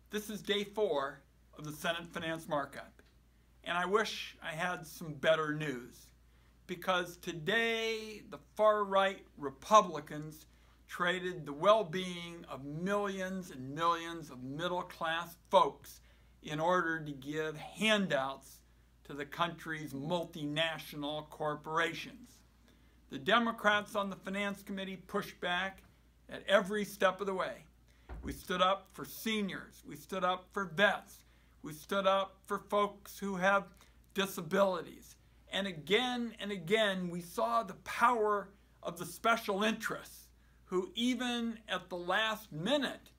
This is day 4 of the Senate Finance Markup, and I wish I had some better news, because today the far-right Republicans traded the well-being of millions and millions of middle-class folks in order to give handouts to the country's multinational corporations. The Democrats on the Finance Committee pushed back at every step of the way. We stood up for seniors. We stood up for vets. We stood up for folks who have disabilities. And again, we saw the power of the special interests, who even at the last minute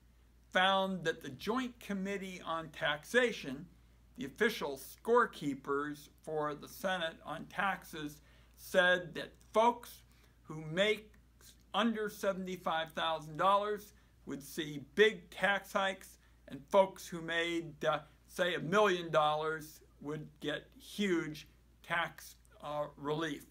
found that the Joint Committee on Taxation, the official scorekeepers for the Senate on taxes, said that folks who make under $75,000 would see big tax hikes, and folks who made, say, $1 million would get huge tax relief.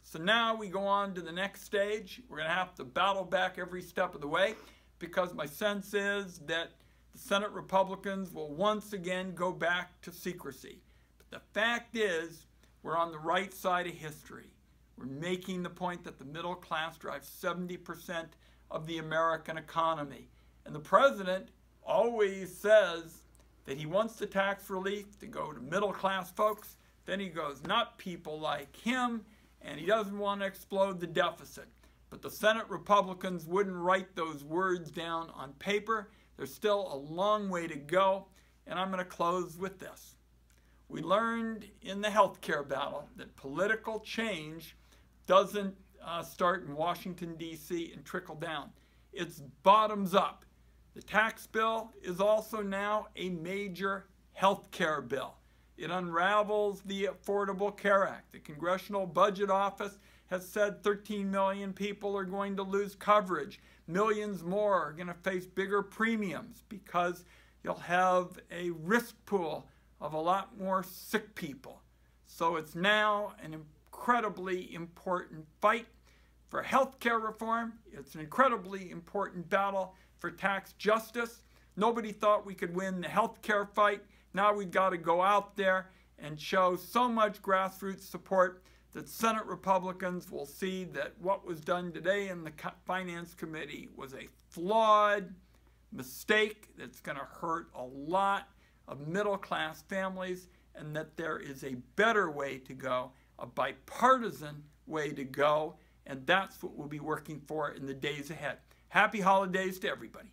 So now we go on to the next stage. We're going to have to battle back every step of the way, because my sense is that the Senate Republicans will once again go back to secrecy. But the fact is, we're on the right side of history. We're making the point that the middle class drives 70% of the American economy. And the president always says that he wants the tax relief to go to middle class folks. Then he goes, not people like him, and he doesn't want to explode the deficit. But the Senate Republicans wouldn't write those words down on paper. There's still a long way to go, and I'm going to close with this. We learned in the healthcare battle that political change doesn't start in Washington, D.C. and trickle down. It's bottoms up. The tax bill is also now a major healthcare bill. It unravels the Affordable Care Act. The Congressional Budget Office has said 13 million people are going to lose coverage. Millions more are going to face bigger premiums because you'll have a risk pool of a lot more sick people. So it's now an incredibly important fight for health care reform. It's an incredibly important battle for tax justice. Nobody thought we could win the health care fight. Now we've got to go out there and show so much grassroots support that Senate Republicans will see that what was done today in the Finance Committee was a flawed mistake that's going to hurt a lot of middle-class families, and that there is a better way to go, a bipartisan way to go, and that's what we'll be working for in the days ahead. Happy holidays to everybody.